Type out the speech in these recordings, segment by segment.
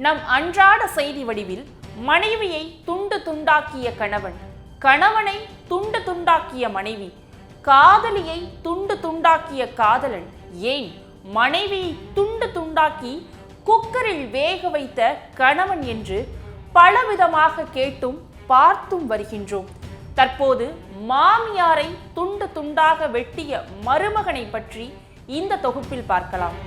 நம் அன்றாட செய்தி வடிவில் மனைவியை துண்டு துண்டாக்கிய கணவன், கணவனை துண்டு துண்டாக்கிய மனைவி, காதலியை துண்டு துண்டாக்கிய காதலன், ஏன் மனைவியை துண்டு துண்டாக்கி குக்கரில் வேக வைத்த கணவன் என்று பலவிதமாக கேட்டும் பார்த்தும் வருகின்றோம். தற்போது மாமியாரை துண்டு துண்டாக வெட்டிய மருமகனை பற்றி இந்த தொகுப்பில் பார்க்கலாம்.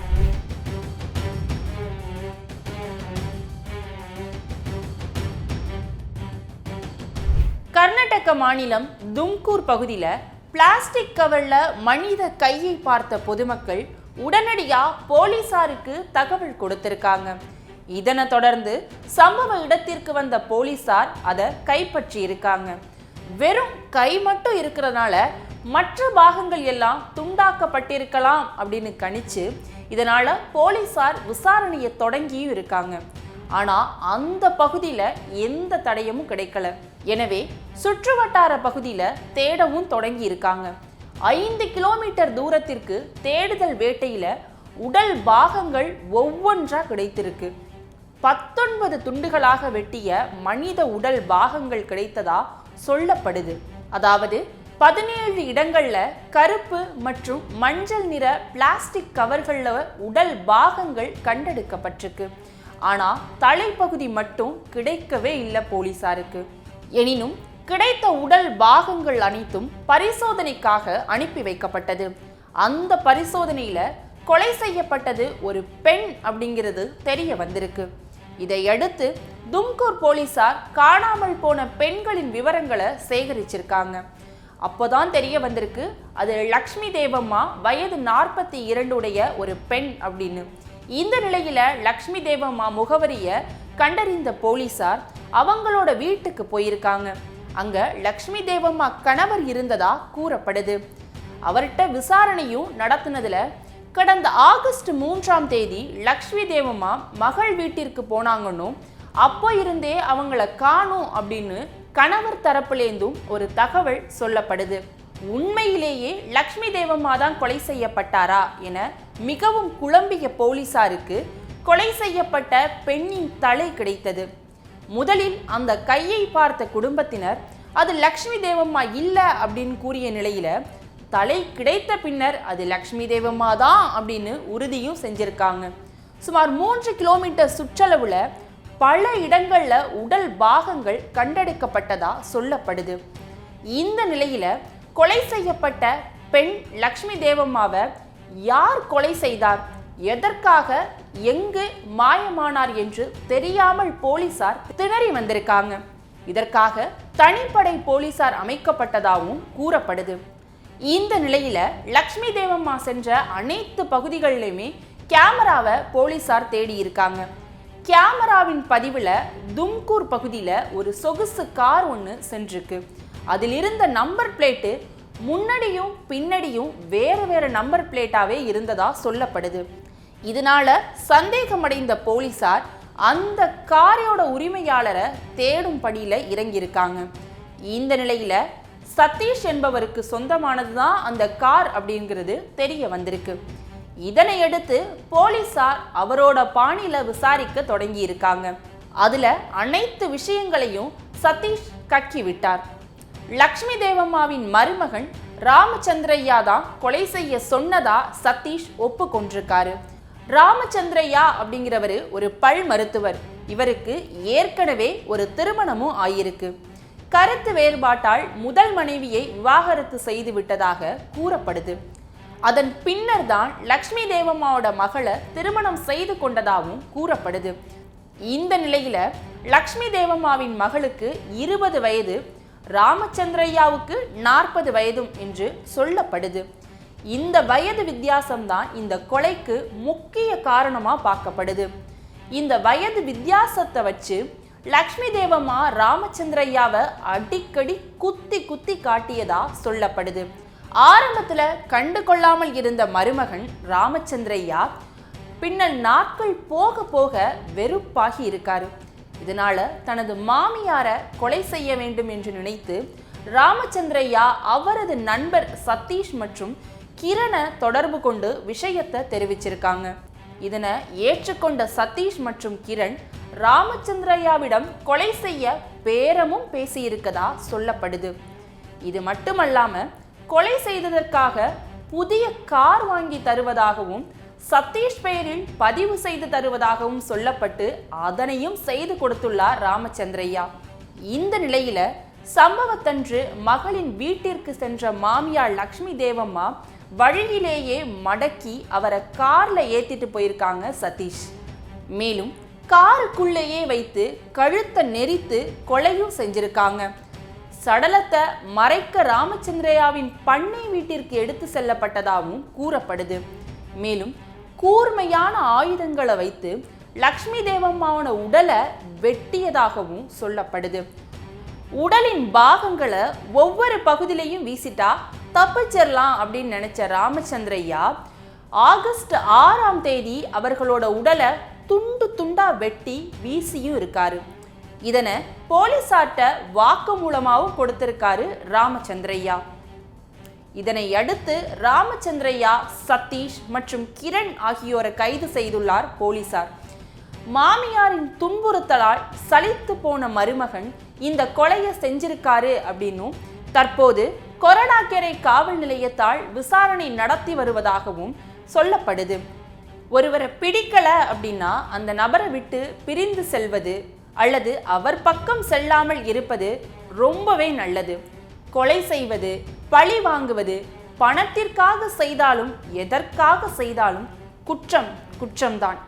கர்நாடக மாநிலம் தும்கூர் பகுதியில் பிளாஸ்டிக் கவர்ல மனித கையை பார்த்த பொதுமக்கள் உடனடியா போலீசாருக்கு தகவல் கொடுத்திருக்காங்க. இதனை தொடர்ந்து சம்பவ இடத்திற்கு வந்த போலீசார் அதை கைப்பற்றி இருக்காங்க. வெறும் கை மட்டும் இருக்கிறதுனால மற்ற பாகங்கள் எல்லாம் துண்டாக்கப்பட்டிருக்கலாம் அப்படின்னு கணிச்சு இதனால போலீசார் விசாரணையை தொடங்கியும் இருக்காங்க. ஆனா அந்த பகுதியில எந்த தடயமும் கிடைக்கல. எனவே சுற்றுவட்டார பகுதியில தேடவும் தொடங்கி இருக்காங்க. 5 கிலோமீட்டர் தூரத்திற்கு தேடுதல் வேட்டையில உடல் பாகங்கள் ஒவ்வொன்றா கிடைத்திருக்கு. 19 துண்டுகளாக வெட்டிய மனித உடல் பாகங்கள் கிடைத்ததா சொல்லப்படுது. அதாவது 17 இடங்கள்ல கருப்பு மற்றும் மஞ்சள் நிற பிளாஸ்டிக் கவர்கள்ல உடல் பாகங்கள் கண்டெடுக்கப்பட்டிருக்கு. ஆனா தலைப்பகுதி மட்டும் கிடைக்கவே இல்லை போலீசாருக்கு. எனினும் கிடைத்த உடல் பாகங்கள் அனைத்தும் பரிசோதனைக்காக அனுப்பி வைக்கப்பட்டது. அந்த பரிசோதனையில கொலை செய்யப்பட்டது ஒரு பெண் அப்படிங்கிறது தெரிய வந்திருக்கு. இதையடுத்து தும்கூர் போலீசார் காணாமல் போன பெண்களின் விவரங்களை சேகரிச்சிருக்காங்க. அப்போதான் தெரிய வந்திருக்கு அது லக்ஷ்மி தேவம்மா, வயது 42 உடைய ஒரு பெண் அப்படின்னு. இந்த நிலையில லக்ஷ்மி தேவம்மா முகவரியை கண்டறிந்த போலீசார் அவங்களோட வீட்டுக்கு போயிருக்காங்க. அங்க லக்ஷ்மி தேவம்மா கணவர் இருந்ததா கூறப்படுது. அவர்கிட்ட விசாரணையும் நடத்தினதுல கடந்த ஆகஸ்ட் 3ஆம் தேதி லக்ஷ்மி தேவம்மா மகள் வீட்டிற்கு போனாங்கன்னு, அப்போ இருந்தே அவங்கள காணும் அப்படின்னு கணவர் தரப்புலேருந்தும் ஒரு தகவல் சொல்லப்படுது. உண்மையிலேயே லக்ஷ்மி தேவம்மா தான் கொலை செய்யப்பட்டாரா என மிகவும் குழம்பிய போலீசாருக்கு கொலை செய்யப்பட்ட பெண்ணின் தலை கிடைத்தது. முதலில் அந்த கையை பார்த்த குடும்பத்தினர் அது லக்ஷ்மி தேவம்மா இல்லை அப்படின்னு கூறிய நிலையில தலை கிடைத்த பின்னர் அது லக்ஷ்மி தேவம்மா தான் அப்படின்னு உறுதியும் செஞ்சிருக்காங்க. சுமார் 3 கிலோமீட்டர் சுற்றளவுல பல இடங்கள்ல உடல் பாகங்கள் கண்டெடுக்கப்பட்டதா சொல்லப்படுது. இந்த நிலையில கொலை செய்யப்பட்ட பெண் லக்ஷ்மி தேவம்மாவை யார் கொலை செய்தார், எதற்காக, எங்கு மாயமானார் என்று தெரியாமல் போலீசார் திணறி வந்திருக்காங்க. இதற்காக தனிப்படை போலீசார் அமைக்கப்பட்டதாகவும் கூறப்படுது. இந்த நிலையில லக்ஷ்மி தேவம்மா சென்ற அனைத்து பகுதிகளிலுமே கேமராவை போலீசார் தேடி இருக்காங்க. கேமராவின் பதிவுல தும்கூர் பகுதியில ஒரு சொகுசு கார் ஒன்று சென்றிருக்கு. அதில் இருந்த நம்பர் பிளேட்டு முன்னாடியும் பின்னாடியும் வேற நம்பர் பிளேட்டாவே இருந்ததா சொல்லப்படுது. இதனால சந்தேகமடைந்த போலீசார் அந்த காரோட உரிமையாளரை தேடும் படியில இறங்கியிருக்காங்க. இந்த நிலையில சதீஷ் என்பவருக்கு சொந்தமானதுதான் அந்த கார் அப்படிங்கிறது தெரிய வந்திருக்கு. இதனையடுத்து போலீசார் அவரோட பாணியில விசாரிக்க தொடங்கி இருக்காங்க. அதுல அனைத்து விஷயங்களையும் சதீஷ் கக்கி விட்டார். லக்ஷ்மி தேவம்மாவின் மருமகன் ராமச்சந்திரையா தான் கொலை செய்ய சொன்னதா சதீஷ் ஒப்புக்கொண்டிருக்காரு. ராமச்சந்திரையா அப்படிங்கிறவரு ஒரு பல் மருத்துவர். இவருக்கு ஏற்கனவே ஒரு திருமணமும் ஆயிருக்கு. கருத்து வேறுபாட்டால் முதல் மனைவியை விவாகரத்து செய்து விட்டதாக கூறப்படுது. அதன் பின்னர் தான் லக்ஷ்மி தேவம்மாவோட மகளை திருமணம் செய்து கொண்டதாகவும் கூறப்படுது. இந்த நிலையில லக்ஷ்மி தேவம்மாவின் மகளுக்கு 20 வயது, ராமச்சந்திரையாவுக்கு 40 வயதும் என்று சொல்லப்படுது. இந்த வயது வித்தியாசம்தான் இந்த கொலைக்கு முக்கிய காரணமா பார்க்கப்படுது. இந்த வயது வித்தியாசத்தை வச்சு லக்ஷ்மி தேவம்மா ராமச்சந்திரையாவை அடிக்கடி குத்தி காட்டியதா சொல்லப்படுது. ஆரம்பத்துல கண்டு கொள்ளாமல் இருந்த மருமகன் ராமச்சந்திரையா பின்னர் நாட்கள் போக போக வெறுப்பாகி இருக்காரு. இதனால தனது மாமியாரை கொலை செய்ய வேண்டும் என்று நினைத்து ராமச்சந்திரையா அவரது நண்பர் சதீஷ் மற்றும் கிரணை தொடர்பு கொண்டு விஷயத்தை தெரிவிச்சிருக்காங்க. இதனை ஏற்றுக்கொண்ட சதீஷ் மற்றும் கிரண் ராமச்சந்திரையாவிடம் கொலை செய்ய பேரமும் பேசியிருக்கதா சொல்லப்படுது. இது மட்டுமல்லாம கொலை செய்ததற்காக புதிய கார் வாங்கி தருவதாகவும் சதீஷ் பெயரில் பதிவு செய்து தருவதாகவும் சொல்லப்பட்டு அதனையும் செய்து கொடுத்துள்ளார் ராமச்சந்திரையா. இந்த நிலையில சம்பவத்தன்று மகளின் வீட்டிற்கு சென்ற மாமியார் லக்ஷ்மி தேவம்மா வழியிலேயே மடக்கி அவரை கார்ல ஏத்திட்டு போயிருக்காங்க சதீஷ். மேலும் காருக்குள்ளேயே வைத்து கழுத்தை நெரித்து கொலையும் செஞ்சிருக்காங்க. சடலத்தை மறைக்க ராமச்சந்திரையாவின் பண்ணை வீட்டிற்கு எடுத்து செல்லப்பட்டதாகவும் கூறப்படுது. மேலும் கூர்மையான ஆயுதங்களை வைத்து லக்ஷ்மி தேவம்மாவோட உடலை வெட்டியதாகவும் சொல்லப்படுது. உடலின் பாகங்களை ஒவ்வொரு பகுதியிலையும் வீசிட்டா தப்பிச்சிடலாம் அப்படின்னு நினைச்ச ராமச்சந்திரையா ஆகஸ்ட் 6ஆம் தேதி அவர்களோட உடலை துண்டு துண்டா வெட்டி வீசியும் இருக்காரு. இதனை போலீசார்ட்ட வாக்குமூலமாகவும் கொடுத்திருக்காரு ராமச்சந்திரையா. இதனை அடுத்து ராமச்சந்திரையா, சதீஷ் மற்றும் கிரண் ஆகியோரை கைது செய்துள்ளார் போலீசார். மாமியாரின் துன்புறுத்தலால் சலித்து போன மருமகன் இந்த கொலையை செஞ்சிருக்காரு அப்படின்னும் தற்போது கொரடாக்கரை காவல் நிலையத்தால் விசாரணை நடத்தி வருவதாகவும் சொல்லப்படுது. ஒருவரை பிடிக்கல அப்படின்னா அந்த நபரை விட்டு பிரிந்து செல்வது அல்லது அவர் பக்கம் செல்லாமல் இருப்பது ரொம்பவே நல்லது. கொலை செய்வது, பழி வாங்குவது, பணத்திற்காக செய்தாலும் எதற்காக செய்தாலும் குற்றம்தான்.